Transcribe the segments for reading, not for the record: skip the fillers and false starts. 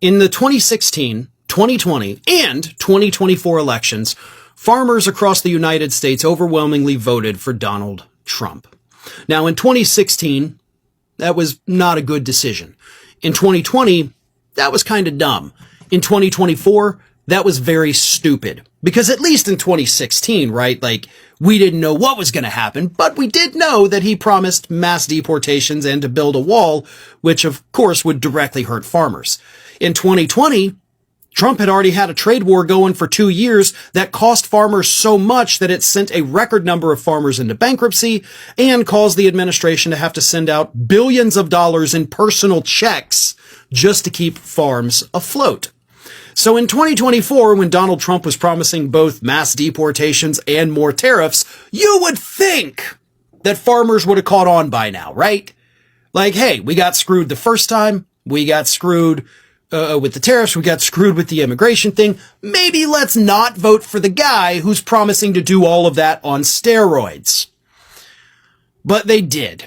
In the 2016, 2020, and 2024 elections, farmers across the United States overwhelmingly voted for Donald Trump. Now, in 2016, that was not a good decision. In 2020, that was kind of dumb. In 2024, that was very stupid. Because at least in 2016, right, like, we didn't know what was going to happen, but we did know that he promised mass deportations and to build a wall, which of course would directly hurt farmers. In 2020, Trump had already had a trade war going for 2 years that cost farmers so much that it sent a record number of farmers into bankruptcy and caused the administration to have to send out billions of dollars in personal checks just to keep farms afloat. So in 2024, when Donald Trump was promising both mass deportations and more tariffs, you would think that farmers would have caught on by now, right? Like, hey, we got screwed the first time. We got screwed with the tariffs. We got screwed with the immigration thing. Maybe let's not vote for the guy who's promising to do all of that on steroids. But they did.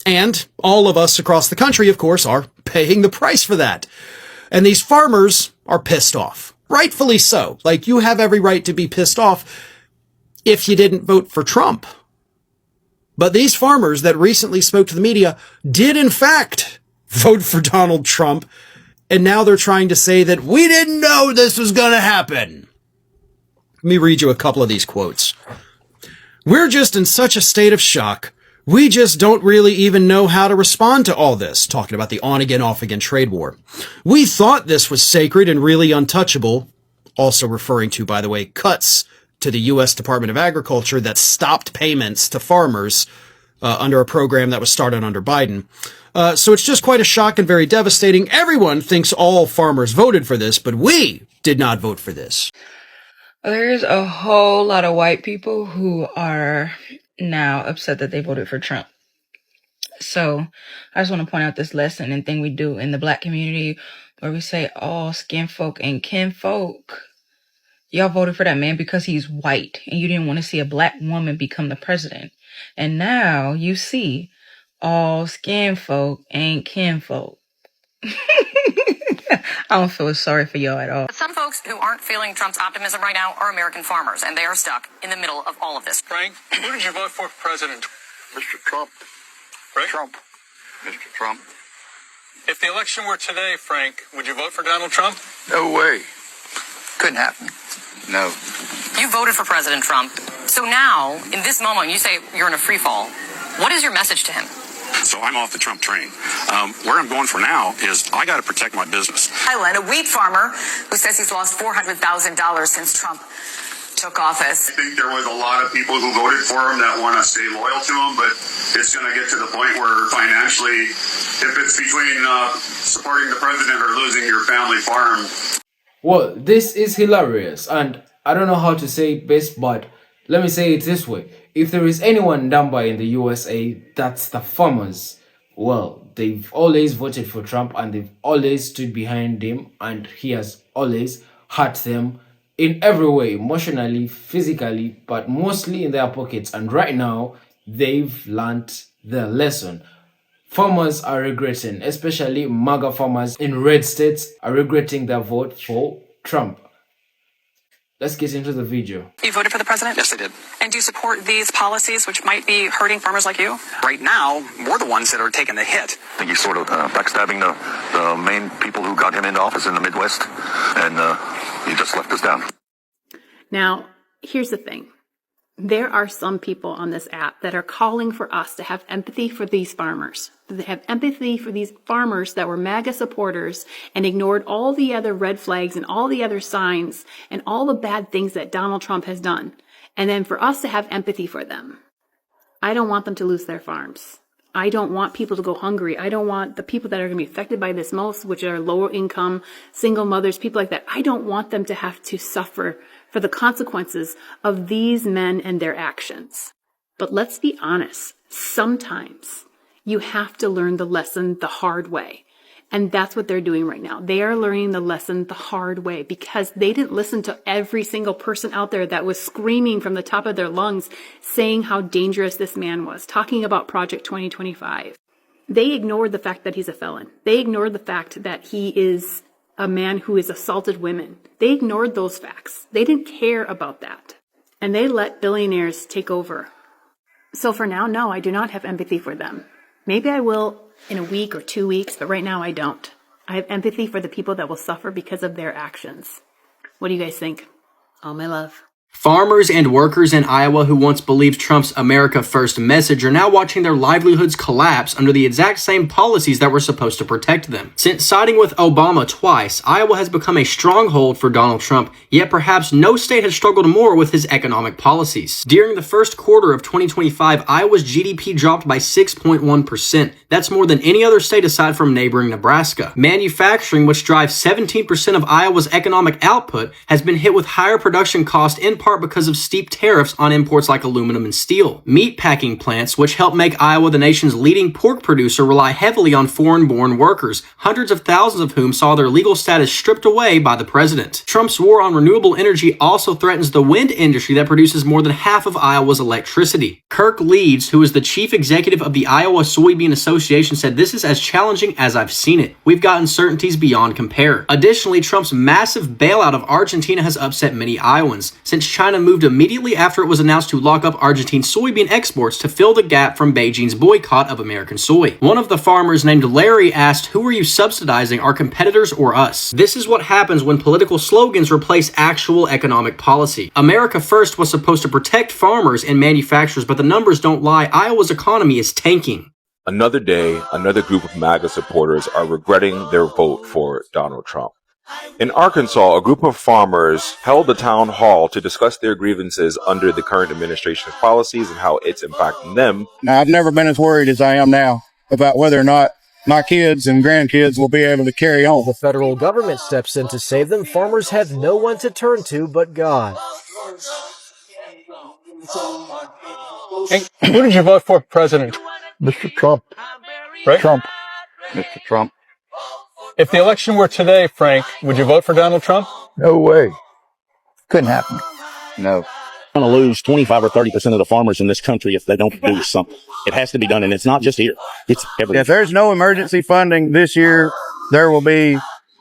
And all of us across the country, of course, are paying the price for that. And these farmers are pissed off. Rightfully so. Like, you have every right to be pissed off if you didn't vote for Trump. But these farmers that recently spoke to the media did, in fact, vote for Donald Trump. And now they're trying to say that we didn't know this was going to happen. Let me read you a couple of these quotes. We're just in such a state of shock. We just don't really even know how to respond to all this. Talking about the on-again, off-again trade war. We thought this was sacred and really untouchable. Also referring to, by the way, cuts to the U.S. Department of Agriculture that stopped payments to farmers under a program that was started under Biden. So it's just quite a shock and very devastating. Everyone thinks all farmers voted for this, but we did not vote for this. There's a whole lot of white people who are now upset that they voted for Trump. So I just want to point out this lesson and thing we do in the Black community where we say all skin folk and kin folk. Y'all voted for that man because he's white and you didn't want to see a Black woman become the president. And now you see all skin folk ain't kin folk. I don't feel sorry for y'all at all. But some folks who aren't feeling Trump's optimism right now are American farmers, and they are stuck in the middle of all of this. Frank, who did you vote for president? Mr. Trump. Frank? Trump. Mr. Trump. If the election were today, Frank, would you vote for Donald Trump? No way. Couldn't happen. No. You voted for President Trump. So now, in this moment, you say you're in a free fall. What is your message to him? So I'm off the Trump train. Where I'm going for now is I got to protect my business. Highland, a wheat farmer who says he's lost $400,000 since Trump took office. I think there was a lot of people who voted for him that want to stay loyal to him, but it's going to get to the point where financially, if it's between supporting the president or losing your family farm. Well, this is hilarious, and I don't know how to say it best, but let me say it this way. If there is anyone down by in the USA, that's the farmers. Well, they've always voted for Trump and they've always stood behind him, and he has always hurt them in every way, emotionally, physically, but mostly in their pockets. And right now, they've learned their lesson. Farmers are regretting, especially Maga farmers in red states are regretting their vote for Trump. Let's get into the video. You voted for the president? Yes, I did. And do you support these policies which might be hurting farmers like you? Right now, we're the ones that are taking the hit. I think he's sort of backstabbing the main people who got him into office in the Midwest, and he just left us down. Now, here's the thing. There are some people on this app that are calling for us to have empathy for these farmers. They have empathy for these farmers that were MAGA supporters and ignored all the other red flags and all the other signs and all the bad things that Donald Trump has done. And then for us to have empathy for them. I don't want them to lose their farms. I don't want people to go hungry. I don't want the people that are going to be affected by this most, which are lower income, single mothers, people like that. I don't want them to have to suffer for the consequences of these men and their actions. But let's be honest, sometimes you have to learn the lesson the hard way. And that's what they're doing right now. They are learning the lesson the hard way because they didn't listen to every single person out there that was screaming from the top of their lungs, saying how dangerous this man was, talking about Project 2025. They ignored the fact that he's a felon. They ignored the fact that he is a man who has assaulted women. They ignored those facts. They didn't care about that. And they let billionaires take over. So for now, no, I do not have empathy for them. Maybe I will in a week or 2 weeks, but right now I don't. I have empathy for the people that will suffer because of their actions. What do you guys think? All my love. Farmers and workers in Iowa who once believed Trump's America First message are now watching their livelihoods collapse under the exact same policies that were supposed to protect them. Since siding with Obama twice, Iowa has become a stronghold for Donald Trump, yet perhaps no state has struggled more with his economic policies. During the first quarter of 2025, Iowa's GDP dropped by 6.1%. That's more than any other state aside from neighboring Nebraska. Manufacturing, which drives 17% of Iowa's economic output, has been hit with higher production costs in part because of steep tariffs on imports like aluminum and steel. Meatpacking plants, which help make Iowa the nation's leading pork producer, rely heavily on foreign-born workers, hundreds of thousands of whom saw their legal status stripped away by the president. Trump's war on renewable energy also threatens the wind industry that produces more than half of Iowa's electricity. Kirk Leeds, who is the chief executive of the Iowa Soybean Association, said, "This is as challenging as I've seen it. We've got uncertainties beyond compare." Additionally, Trump's massive bailout of Argentina has upset many Iowans, since China moved immediately after it was announced to lock up Argentine soybean exports to fill the gap from Beijing's boycott of American soy. One of the farmers, named Larry, asked, "Who are you subsidizing, our competitors or us?" This is what happens when political slogans replace actual economic policy. America First was supposed to protect farmers and manufacturers, but the numbers don't lie. Iowa's economy is tanking. Another day, another group of MAGA supporters are regretting their vote for Donald Trump. In Arkansas, a group of farmers held a town hall to discuss their grievances under the current administration's policies and how it's impacting them. Now, I've never been as worried as I am now about whether or not my kids and grandkids will be able to carry on. The federal government steps in to save them. Farmers have no one to turn to but God. Hey, who did you vote for president? Mr. Trump. Right? Trump. Mr. Trump. If the election were today, Frank, would you vote for Donald Trump? No way. Couldn't happen. No. We're going to lose 25 or 30% of the farmers in this country if they don't do something. It has to be done, and it's not just here. It's everywhere. If there's no emergency funding this year, there will be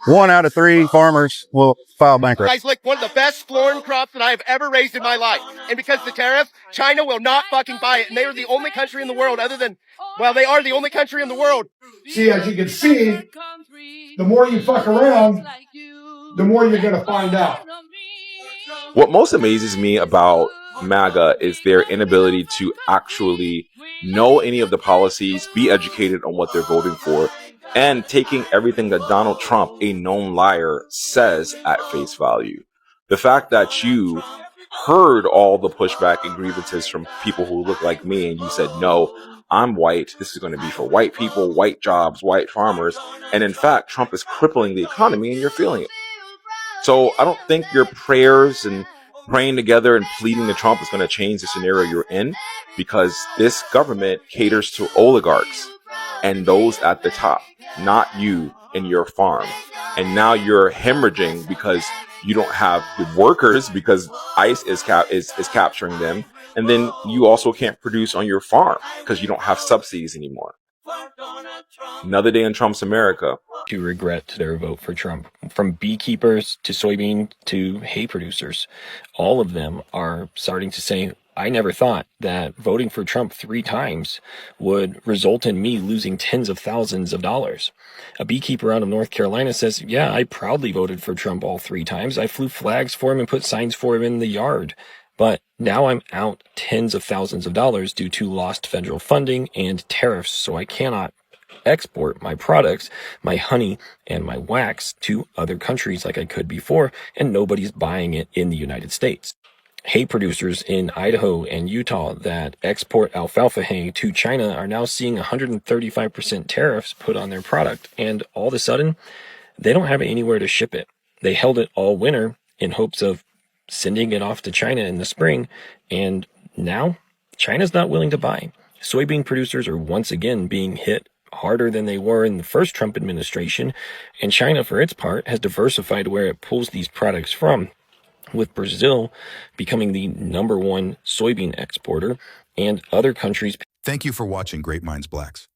1 out of 3 farmers will file bankruptcy. Guys, like one of the best florin crops that I have ever raised in my life. And because of the tariff, China will not fucking buy it. And they are the only country in the world other than, well, they are the only country in the world. See, as you can see, the more you fuck around, the more you're going to find out. What most amazes me about MAGA is their inability to actually know any of the policies, be educated on what they're voting for, and taking everything that Donald Trump, a known liar, says at face value. The fact that you heard all the pushback and grievances from people who look like me and you said, no, I'm white, this is going to be for white people, white jobs, white farmers, and in fact, Trump is crippling the economy and you're feeling it. So I don't think your prayers and praying together and pleading to Trump is going to change the scenario you're in, because this government caters to oligarchs and those at the top, not you and your farm. And now you're hemorrhaging because you don't have the workers because ICE is capturing them. And then you also can't produce on your farm because you don't have subsidies anymore. Another day in Trump's America. To regret their vote for Trump. From beekeepers to soybean to hay producers, all of them are starting to say, I never thought that voting for Trump 3 times would result in me losing tens of thousands of dollars. A beekeeper out of North Carolina says, yeah, I proudly voted for Trump all 3 times. I flew flags for him and put signs for him in the yard. But now I'm out tens of thousands of dollars due to lost federal funding and tariffs, so I cannot export my products, my honey and my wax, to other countries like I could before, and nobody's buying it in the United States. Hay producers in Idaho and Utah that export alfalfa hay to China are now seeing 135% tariffs put on their product, and all of a sudden, they don't have anywhere to ship it. They held it all winter in hopes of sending it off to China in the spring, and now China's not willing to buy. Soybean producers are once again being hit harder than they were in the first Trump administration, and China, for its part, has diversified where it pulls these products from, with Brazil becoming the #1 soybean exporter and other countries. Thank you for watching Great Minds Blacks.